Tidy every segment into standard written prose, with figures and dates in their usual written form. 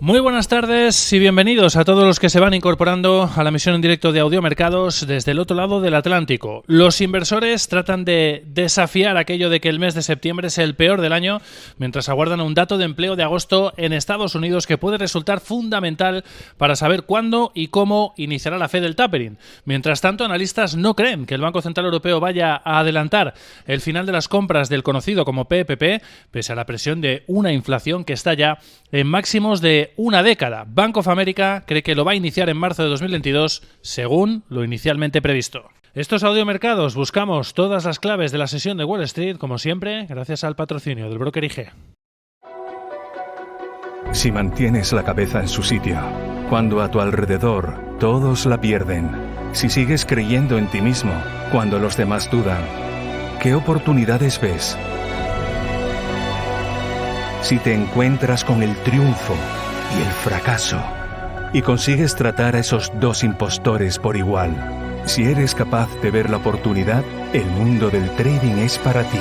Muy buenas tardes y bienvenidos a todos los que se van incorporando a la emisión en directo de Audiomercados desde el otro lado del Atlántico. Los inversores tratan de desafiar aquello de que el mes de septiembre es el peor del año, mientras aguardan un dato de empleo de agosto en Estados Unidos que puede resultar fundamental para saber cuándo y cómo iniciará la Fed el tapering. Mientras tanto, analistas no creen que el Banco Central Europeo vaya a adelantar el final de las compras del conocido como PPP, pese a la presión de una inflación que está ya en máximos de una década. Bank of America cree que lo va a iniciar en marzo de 2022, según lo inicialmente previsto. Estos audiomercados buscamos todas las claves de la sesión de Wall Street, como siempre, gracias al patrocinio del broker IG. Si mantienes la cabeza en su sitio, cuando a tu alrededor todos la pierden, si sigues creyendo en ti mismo, cuando los demás dudan, ¿qué oportunidades ves? Si te encuentras con el triunfo y el fracaso, y consigues tratar a esos dos impostores por igual, si eres capaz de ver la oportunidad, el mundo del trading es para ti.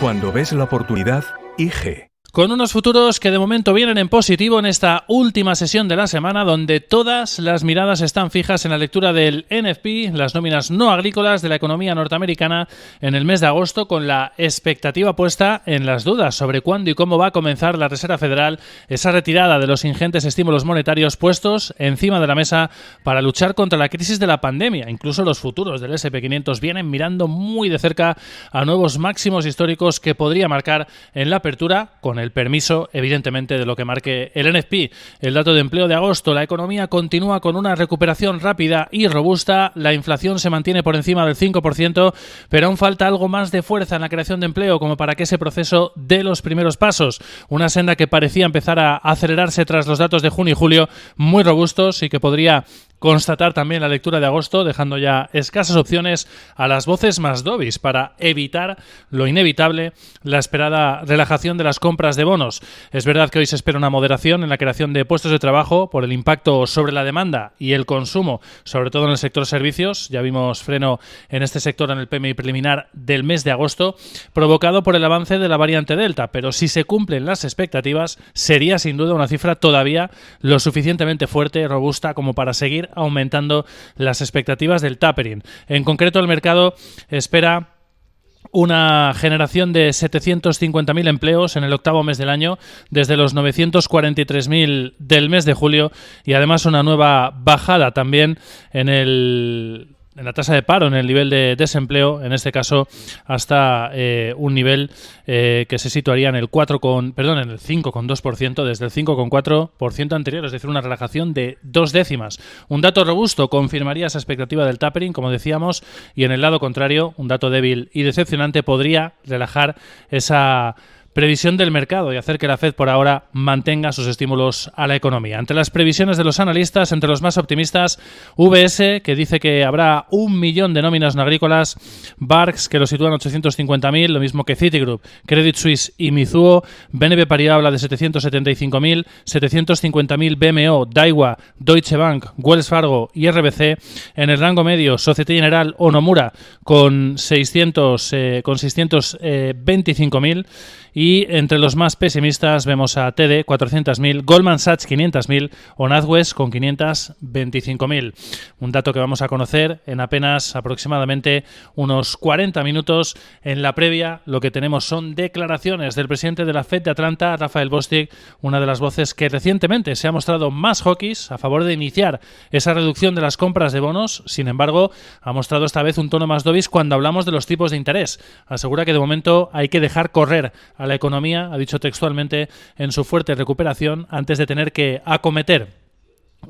Cuando ves la oportunidad, IG. Con unos futuros que de momento vienen en positivo en esta última sesión de la semana, donde todas las miradas están fijas en la lectura del NFP, las nóminas no agrícolas de la economía norteamericana en el mes de agosto, con la expectativa puesta en las dudas sobre cuándo y cómo va a comenzar la Reserva Federal esa retirada de los ingentes estímulos monetarios puestos encima de la mesa para luchar contra la crisis de la pandemia. Incluso los futuros del S&P 500 vienen mirando muy de cerca a nuevos máximos históricos que podría marcar en la apertura, con el permiso, evidentemente, de lo que marque el NFP. El dato de empleo de agosto, la economía continúa con una recuperación rápida y robusta, la inflación se mantiene por encima del 5%, pero aún falta algo más de fuerza en la creación de empleo como para que ese proceso dé los primeros pasos. Una senda que parecía empezar a acelerarse tras los datos de junio y julio, muy robustos, y que podría constatar también la lectura de agosto, dejando ya escasas opciones a las voces más dovish para evitar lo inevitable, la esperada relajación de las compras de bonos. Es verdad que hoy se espera una moderación en la creación de puestos de trabajo por el impacto sobre la demanda y el consumo, sobre todo en el sector servicios. Ya vimos freno en este sector en el PMI preliminar del mes de agosto, provocado por el avance de la variante Delta, pero si se cumplen las expectativas, sería sin duda una cifra todavía lo suficientemente fuerte, robusta, como para seguir aumentando las expectativas del tapering. En concreto, el mercado espera una generación de 750.000 empleos en el octavo mes del año, desde los 943.000 del mes de julio, y además una nueva bajada también en la tasa de paro, en el nivel de desempleo, en este caso hasta un nivel que se situaría en el 5,2% desde el 5,4% anterior, es decir, una relajación de 2 décimas. Un dato robusto confirmaría esa expectativa del tapering, como decíamos, y en el lado contrario, un dato débil y decepcionante podría relajar esa previsión del mercado y hacer que la Fed por ahora mantenga sus estímulos a la economía. Entre las previsiones de los analistas, entre los más optimistas, VS, que dice que habrá 1 millón de nóminas no agrícolas, Barclays, que lo sitúa en 850.000, lo mismo que Citigroup, Credit Suisse y Mizuho, BNP Paribas habla de 775.000, 750.000 BMO, Daiwa, Deutsche Bank, Wells Fargo y RBC. En el rango medio, Societe Generale o Nomura con 625.000. Y entre los más pesimistas vemos a TD 400.000, Goldman Sachs 500.000 o NatWest con 525.000. Un dato que vamos a conocer en apenas aproximadamente unos 40 minutos. En la previa lo que tenemos son declaraciones del presidente de la Fed de Atlanta, Raphael Bostic, una de las voces que recientemente se ha mostrado más hawkish a favor de iniciar esa reducción de las compras de bonos. Sin embargo, ha mostrado esta vez un tono más dovish cuando hablamos de los tipos de interés. Asegura que de momento hay que dejar correr a la economía, ha dicho textualmente, en su fuerte recuperación antes de tener que acometer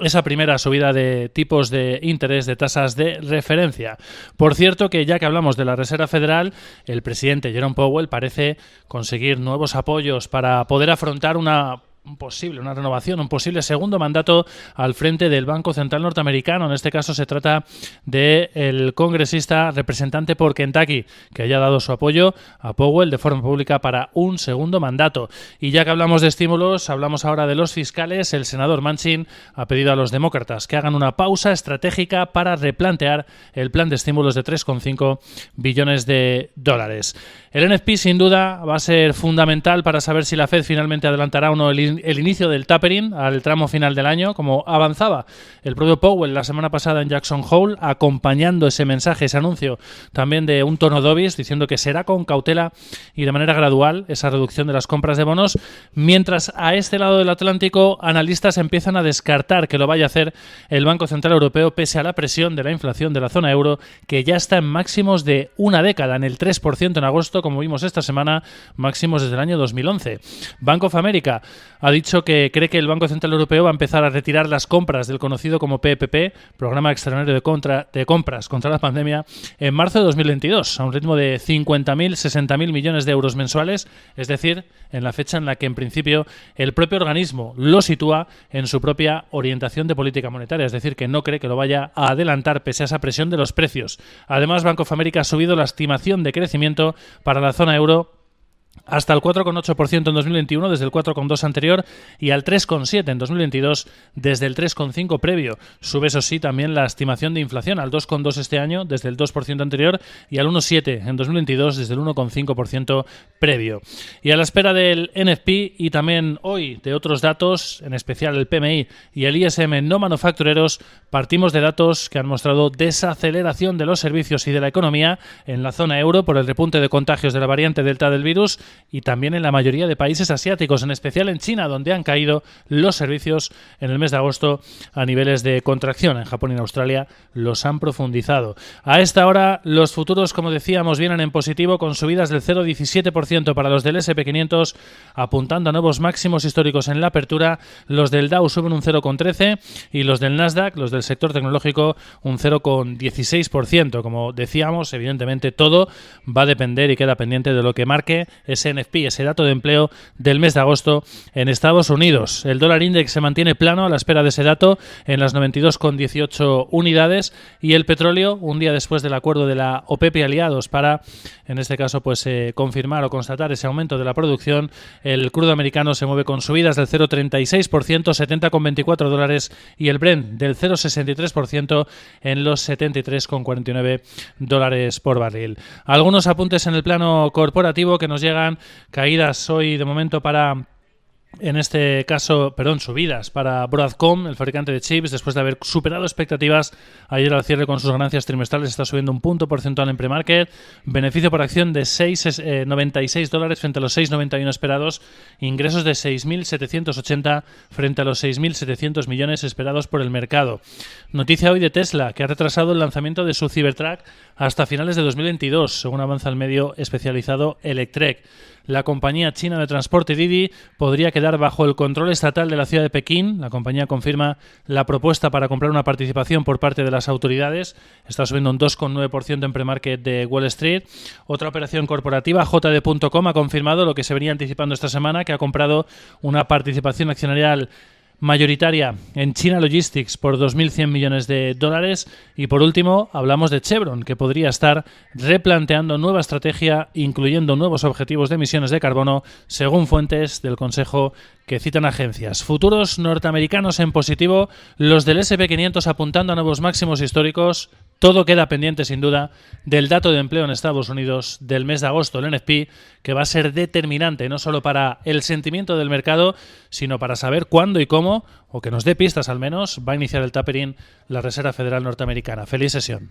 esa primera subida de tipos de interés, de tasas de referencia. Por cierto, que ya que hablamos de la Reserva Federal, el presidente Jerome Powell parece conseguir nuevos apoyos para poder afrontar una renovación, un posible segundo mandato al frente del Banco Central norteamericano. En este caso se trata del congresista representante por Kentucky, que haya dado su apoyo a Powell de forma pública para un segundo mandato. Y ya que hablamos de estímulos, hablamos ahora de los fiscales. El senador Manchin ha pedido a los demócratas que hagan una pausa estratégica para replantear el plan de estímulos de 3,5 billones de dólares. El NFP sin duda va a ser fundamental para saber si la Fed finalmente adelantará o no el el inicio del tapering al tramo final del año, como avanzaba el propio Powell la semana pasada en Jackson Hole, acompañando ese mensaje, ese anuncio también de un tono dovish, diciendo que será con cautela y de manera gradual esa reducción de las compras de bonos, mientras a este lado del Atlántico analistas empiezan a descartar que lo vaya a hacer el Banco Central Europeo pese a la presión de la inflación de la zona euro, que ya está en máximos de una década, en el 3% en agosto, como vimos esta semana, máximos desde el año 2011. Bank of America ha dicho que cree que el Banco Central Europeo va a empezar a retirar las compras del conocido como PEPP, Programa Extraordinario de Compras contra la Pandemia, en marzo de 2022, a un ritmo de 50.000, 60.000 millones de euros mensuales, es decir, en la fecha en la que en principio el propio organismo lo sitúa en su propia orientación de política monetaria, es decir, que no cree que lo vaya a adelantar pese a esa presión de los precios. Además, Bank of America ha subido la estimación de crecimiento para la zona euro hasta el 4,8% en 2021 desde el 4,2% anterior y al 3,7% en 2022 desde el 3,5% previo. Sube, eso sí, también la estimación de inflación al 2,2% este año desde el 2% anterior y al 1,7% en 2022 desde el 1,5% previo. Y a la espera del NFP y también hoy de otros datos, en especial el PMI y el ISM no manufactureros, partimos de datos que han mostrado desaceleración de los servicios y de la economía en la zona euro por el repunte de contagios de la variante Delta del virus y también en la mayoría de países asiáticos, en especial en China, donde han caído los servicios en el mes de agosto a niveles de contracción. En Japón y en Australia los han profundizado. A esta hora los futuros, como decíamos, vienen en positivo con subidas del 0,17% para los del S&P 500, apuntando a nuevos máximos históricos en la apertura. Los del Dow suben un 0,13% y los del Nasdaq, los del sector tecnológico, un 0,16%. Como decíamos, evidentemente todo va a depender y queda pendiente de lo que marque ese NFP, ese dato de empleo del mes de agosto en Estados Unidos. El dólar index se mantiene plano a la espera de ese dato en las 92,18 unidades y el petróleo, un día después del acuerdo de la OPEP y aliados para, en este caso, pues confirmar o constatar ese aumento de la producción, el crudo americano se mueve con subidas del 0,36%, 70,24 dólares, y el Brent del 0,63% en los 73,49 dólares por barril. Algunos apuntes en el plano corporativo que nos llegan. Caídas hoy de momento para, en este caso, subidas para Broadcom, el fabricante de chips, después de haber superado expectativas ayer al cierre con sus ganancias trimestrales, está subiendo un punto porcentual en premarket, beneficio por acción de 6,96 dólares frente a los 6,91 esperados, ingresos de 6.780 frente a los 6.700 millones esperados por el mercado. Noticia hoy de Tesla, que ha retrasado el lanzamiento de su Cybertruck hasta finales de 2022, según avanza el medio especializado Electrek. La compañía china de transporte Didi podría quedar bajo el control estatal de la ciudad de Pekín. La compañía confirma la propuesta para comprar una participación por parte de las autoridades. Está subiendo un 2,9% en premarket de Wall Street. Otra operación corporativa, JD.com, ha confirmado lo que se venía anticipando esta semana, que ha comprado una participación accionarial mayoritaria en China Logistics por 2.100 millones de dólares. Y por último hablamos de Chevron, que podría estar replanteando nueva estrategia, incluyendo nuevos objetivos de emisiones de carbono, según fuentes del Consejo que citan agencias. Futuros norteamericanos en positivo, los del S&P 500 apuntando a nuevos máximos históricos. Todo queda pendiente, sin duda, del dato de empleo en Estados Unidos del mes de agosto, el NFP, que va a ser determinante no solo para el sentimiento del mercado, sino para saber cuándo y cómo, o que nos dé pistas al menos, va a iniciar el tapering la Reserva Federal norteamericana. Feliz sesión.